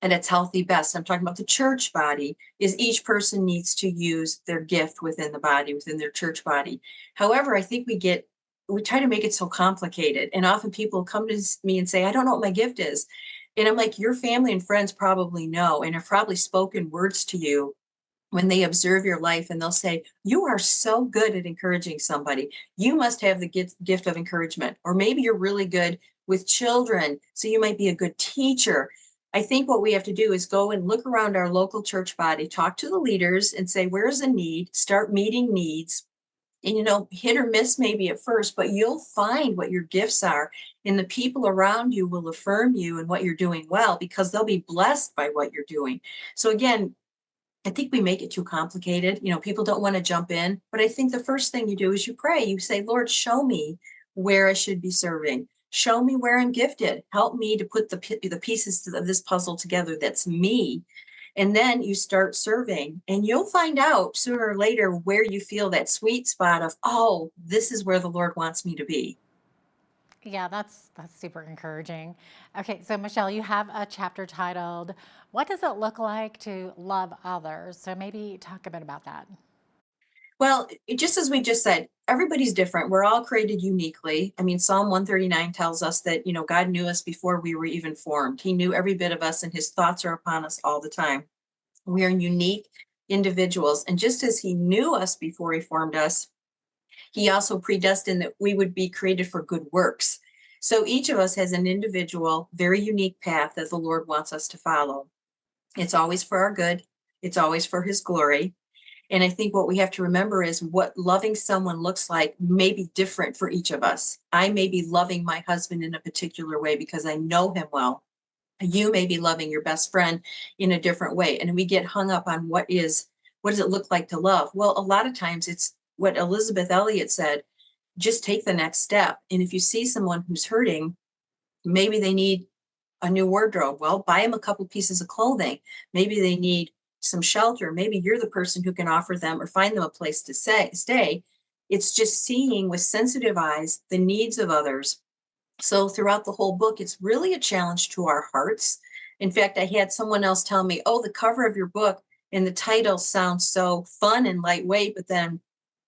at its healthy best, I'm talking about the church body, is each person needs to use their gift within the body, within their church body. However, I think we try to make it so complicated. And often people come to me and say, I don't know what my gift is. And I'm like, your family and friends probably know and have probably spoken words to you when they observe your life, and they'll say, you are so good at encouraging somebody. You must have the gift of encouragement. Or maybe you're really good with children, so you might be a good teacher. I think what we have to do is go and look around our local church body, talk to the leaders and say, where's a need? Start meeting needs. And, you know, hit or miss maybe at first, but you'll find what your gifts are. And the people around you will affirm you and what you're doing well, because they'll be blessed by what you're doing. So again, I think we make it too complicated. People don't want to jump in, but I think the first thing you do is you pray. You say, Lord, show me where I should be serving. Show me where I'm gifted. Help me to put the pieces of this puzzle together. That's me. And then you start serving, and you'll find out sooner or later where you feel that sweet spot of, oh, this is where the Lord wants me to be. Yeah, that's super encouraging. Okay, so Michelle, you have a chapter titled, What Does It Look Like to Love Others? So maybe talk a bit about that. Well, just as we just said, everybody's different. We're all created uniquely. I mean, Psalm 139 tells us that, God knew us before we were even formed. He knew every bit of us, and his thoughts are upon us all the time. We are unique individuals. And just as he knew us before he formed us, he also predestined that we would be created for good works. So each of us has an individual, very unique path that the Lord wants us to follow. It's always for our good. It's always for his glory. And I think what we have to remember is what loving someone looks like may be different for each of us. I may be loving my husband in a particular way because I know him well. You may be loving your best friend in a different way. And we get hung up on what does it look like to love? Well, a lot of times it's what Elizabeth Elliot said, just take the next step. And if you see someone who's hurting, maybe they need a new wardrobe. Well, buy them a couple pieces of clothing. Maybe they need some shelter. Maybe you're the person who can offer them or find them a place to stay. It's just seeing with sensitive eyes the needs of others. So throughout the whole book, it's really a challenge to our hearts. In fact, I had someone else tell me, oh, the cover of your book and the title sounds so fun and lightweight, but then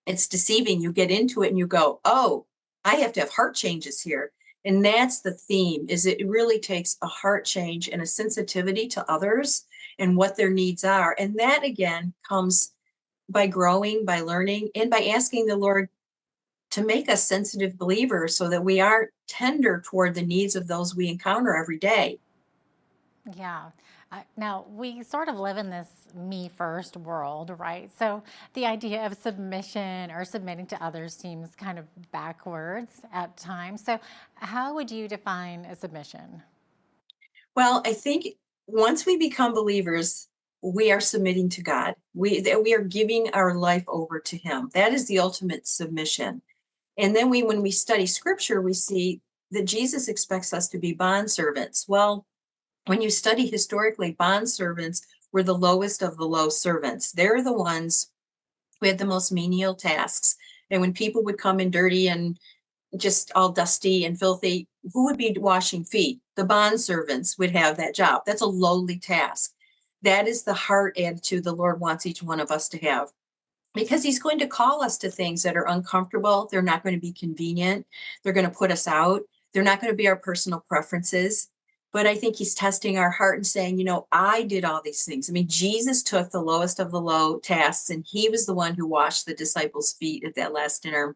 it's deceiving. You get into it and you go, oh, I have to have heart changes here. And that's the theme, is it really takes a heart change and a sensitivity to others and what their needs are. And that, again, comes by growing, by learning, and by asking the Lord to make us sensitive believers so that we are tender toward the needs of those we encounter every day. Yeah. Now, we sort of live in this me first world, right? So the idea of submission or submitting to others seems kind of backwards at times. So how would you define a submission? Well, I think once we become believers, we are submitting to God. We are giving our life over to him. That is the ultimate submission. And then when we study scripture, we see that Jesus expects us to be bondservants. Well, when you study historically, bondservants were the lowest of the low servants. They're the ones who had the most menial tasks. And when people would come in dirty and just all dusty and filthy, who would be washing feet? The bondservants would have that job. That's a lowly task. That is the heart attitude the Lord wants each one of us to have, because he's going to call us to things that are uncomfortable. They're not going to be convenient. They're going to put us out. They're not going to be our personal preferences. But I think he's testing our heart and saying, I did all these things. I mean, Jesus took the lowest of the low tasks, and he was the one who washed the disciples' feet at that last dinner,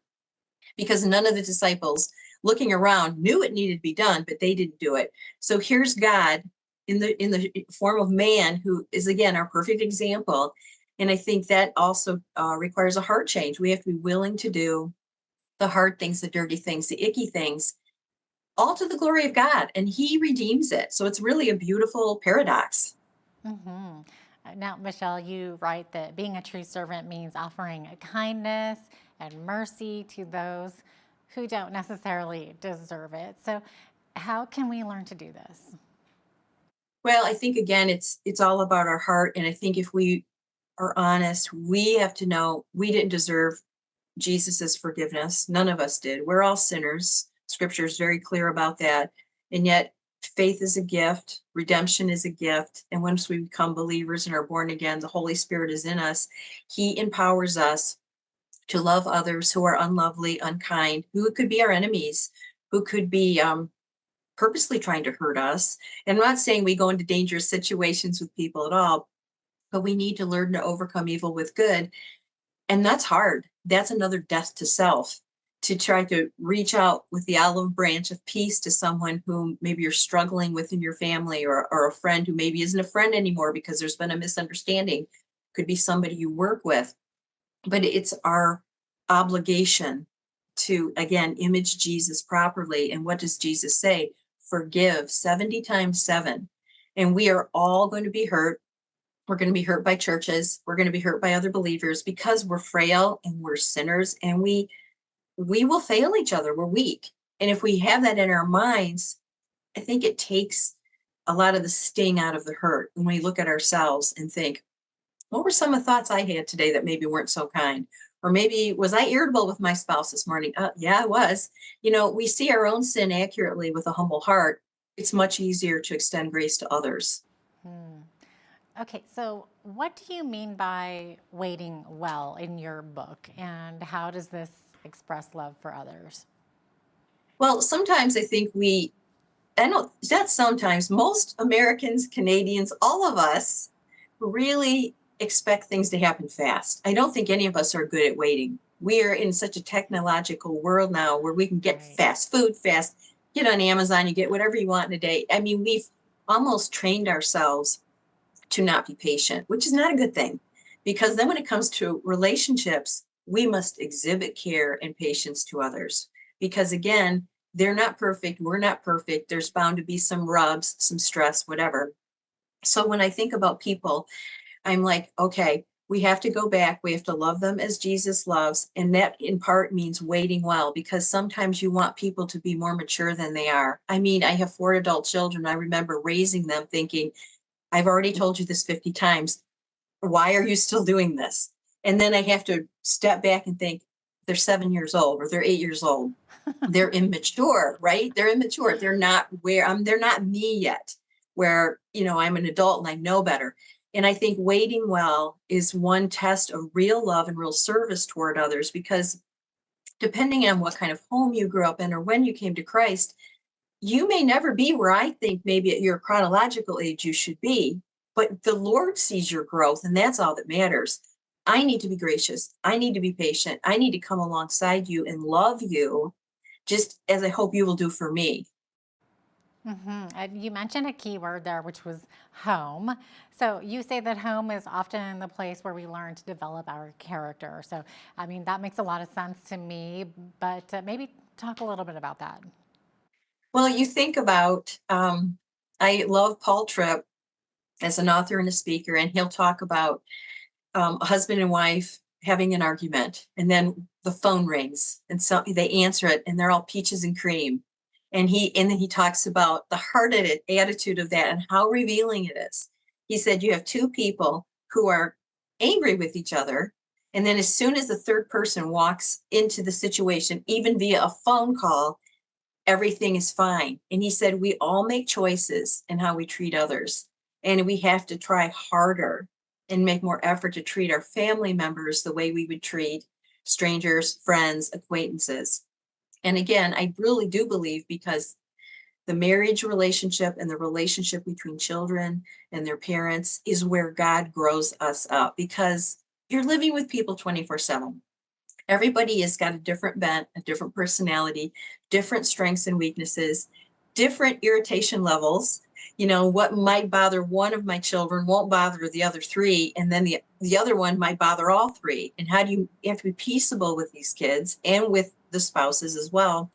because none of the disciples looking around knew it needed to be done, but they didn't do it. So here's God in the form of man, who is, again, our perfect example. And I think that also requires a heart change. We have to be willing to do the hard things, the dirty things, the icky things, all to the glory of God. And he redeems it. So it's really a beautiful paradox. Mm-hmm. Now, Michelle, you write that being a true servant means offering kindness and mercy to those who don't necessarily deserve it. So how can we learn to do this? Well, I think, again, it's all about our heart. And I think if we are honest, we have to know we didn't deserve Jesus's forgiveness. None of us did. We're all sinners. Scripture is very clear about that. And yet faith is a gift. Redemption is a gift. And once we become believers and are born again, the Holy Spirit is in us. He empowers us to love others who are unlovely, unkind, who could be our enemies, who could be purposely trying to hurt us. And I'm not saying we go into dangerous situations with people at all, but we need to learn to overcome evil with good. And that's hard. That's another death to self, to try to reach out with the olive branch of peace to someone whom maybe you're struggling with in your family, or a friend who maybe isn't a friend anymore because there's been a misunderstanding. Could be somebody you work with. But it's our obligation to, again, image Jesus properly. And what does Jesus say? Forgive 70 times 7. And we are all going to be hurt. We're going to be hurt by churches. We're going to be hurt by other believers because we're frail and we're sinners, and we will fail each other. We're weak. And if we have that in our minds, I think it takes a lot of the sting out of the hurt when we look at ourselves and think, what were some of the thoughts I had today that maybe weren't so kind? Or maybe, was I irritable with my spouse this morning? Yeah, I was. We see our own sin accurately with a humble heart. It's much easier to extend grace to others. Okay, so what do you mean by waiting well in your book, and how does this express love for others? Well, sometimes I think not sometimes, most Americans, Canadians, all of us really expect things to happen fast. I don't think any of us are good at waiting. We are in such a technological world now where we can get fast food, fast, get on Amazon, you get whatever you want in a day. I mean, we've almost trained ourselves to not be patient, which is not a good thing, because then when it comes to relationships, we must exhibit care and patience to others, because again, they're not perfect. We're not perfect. There's bound to be some rubs, some stress, whatever. So when I think about people, I'm like, okay, we have to go back. We have to love them as Jesus loves. And that in part means waiting well, because sometimes you want people to be more mature than they are. I mean, I have 4 adult children. I remember raising them thinking, I've already told you this 50 times. Why are you still doing this? And then I have to step back and think, they're 7 years old or they're 8 years old. They're immature, right? They're immature. They're not they're not me yet, where, I'm an adult and I know better. And I think waiting well is one test of real love and real service toward others, because depending on what kind of home you grew up in or when you came to Christ, you may never be where I think maybe at your chronological age you should be, but the Lord sees your growth, and that's all that matters. I need to be gracious. I need to be patient. I need to come alongside you and love you, just as I hope you will do for me. And you mentioned a key word there, which was home. So you say that home is often the place where we learn to develop our character. So, I mean, that makes a lot of sense to me, but maybe talk a little bit about that. Well, you think about, I love Paul Tripp as an author and a speaker, and he'll talk about a husband and wife having an argument, and then the phone rings, and so they answer it, and they're all peaches and cream. And then he talks about the hard-headed attitude of that and how revealing it is. He said, you have 2 people who are angry with each other, and then as soon as the third person walks into the situation, even via a phone call, everything is fine. And he said, we all make choices in how we treat others. And we have to try harder and make more effort to treat our family members the way we would treat strangers, friends, acquaintances. And again, I really do believe, because the marriage relationship and the relationship between children and their parents is where God grows us up, because you're living with people 24/7. Everybody has got a different bent, a different personality, different strengths and weaknesses, different irritation levels. What might bother one of my children won't bother the other 3, and then the other one might bother all 3. And how do you have to be peaceable with these kids and with the spouses as well?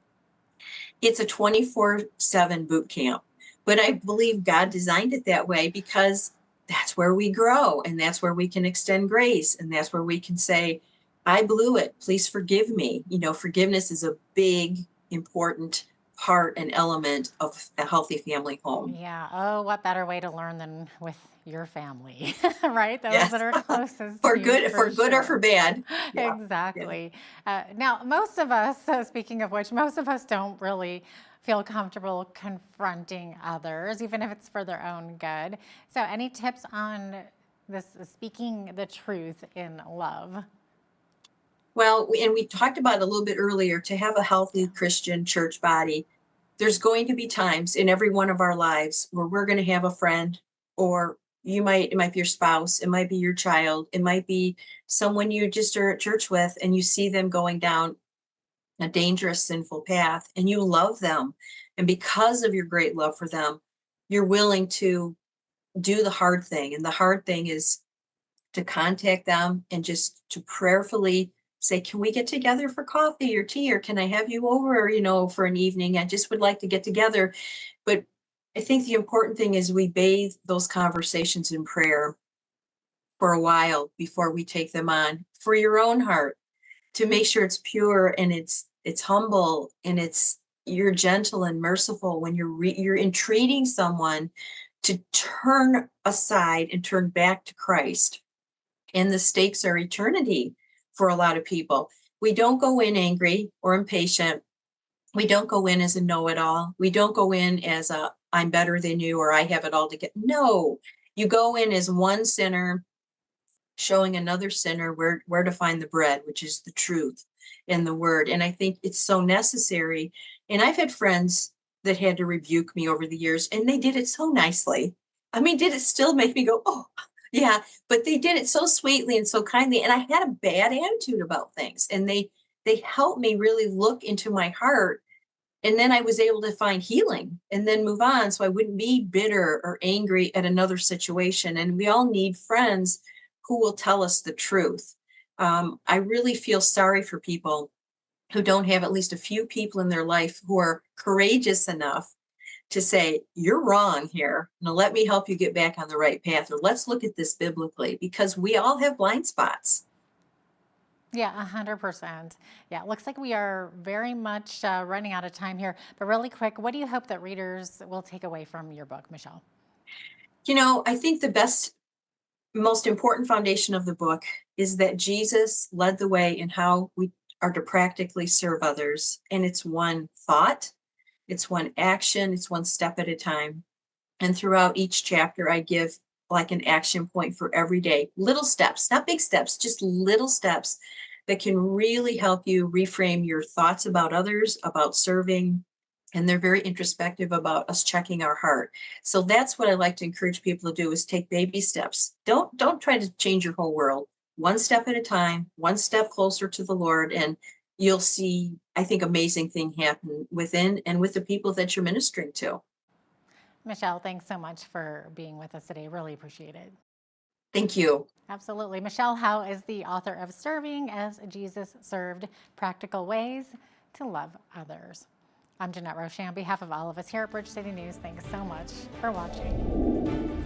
It's a 24/7 boot camp. But I believe God designed it that way, because that's where we grow, and that's where we can extend grace, and that's where we can say, I blew it. Please forgive me. Forgiveness is a big, important part and element of a healthy family home. Yeah. Oh, what better way to learn than with your family, right? Those Yes. that are closest For to you, good, for good or sure. for bad. Yeah. Exactly. Now, most of us, speaking of which, most of us don't really feel comfortable confronting others, even if it's for their own good. So any tips on this speaking the truth in love? Well, and we talked about it a little bit earlier, to have a healthy Christian church body, there's going to be times in every one of our lives where we're going to have a friend, or it might be your spouse, it might be your child, it might be someone you just are at church with, and you see them going down a dangerous, sinful path, and you love them. And because of your great love for them, you're willing to do the hard thing. And the hard thing is to contact them and just to prayerfully say, can we get together for coffee or tea, or can I have you over, for an evening? I just would like to get together. But I think the important thing is we bathe those conversations in prayer, for a while before we take them on, for your own heart, to make sure it's pure and it's humble and you're gentle and merciful when you're entreating someone to turn aside and turn back to Christ. And the stakes are eternity for a lot of people. We don't go in angry or impatient. We don't go in as a know-it-all. We don't go in as a I'm better than you or I have it all together. No, you go in as one sinner showing another sinner where to find the bread, which is the truth in the word. And I think it's so necessary. And I've had friends that had to rebuke me over the years, and they did it so nicely. I mean, did it still make me go, oh, yeah, but they did it so sweetly and so kindly. And I had a bad attitude about things, and they helped me really look into my heart. And then I was able to find healing and then move on, so I wouldn't be bitter or angry at another situation. And we all need friends who will tell us the truth. I really feel sorry for people who don't have at least a few people in their life who are courageous enough to say, you're wrong here. Now let me help you get back on the right path, or let's look at this biblically, because we all have blind spots. Yeah, 100%. Yeah, it looks like we are very much running out of time here. But really quick, what do you hope that readers will take away from your book, Michelle? You know, I think the most important foundation of the book is that Jesus led the way in how we are to practically serve others. And it's one thought, it's one action, it's one step at a time. And throughout each chapter, I give like an action point for every day. Little steps, not big steps, just little steps that can really help you reframe your thoughts about others, about serving. And they're very introspective about us checking our heart. So that's what I like to encourage people to do, is take baby steps. Don't try to change your whole world. One step at a time, one step closer to the Lord, and you'll see, I think, amazing things happen within and with the people that you're ministering to. Michelle, thanks so much for being with us today. Really appreciate it. Thank you. Absolutely. Michelle Howe is the author of Serving as Jesus Served, Practical Ways to Love Others. I'm Jeanette Roche. On behalf of all of us here at Bridge City News, thanks so much for watching.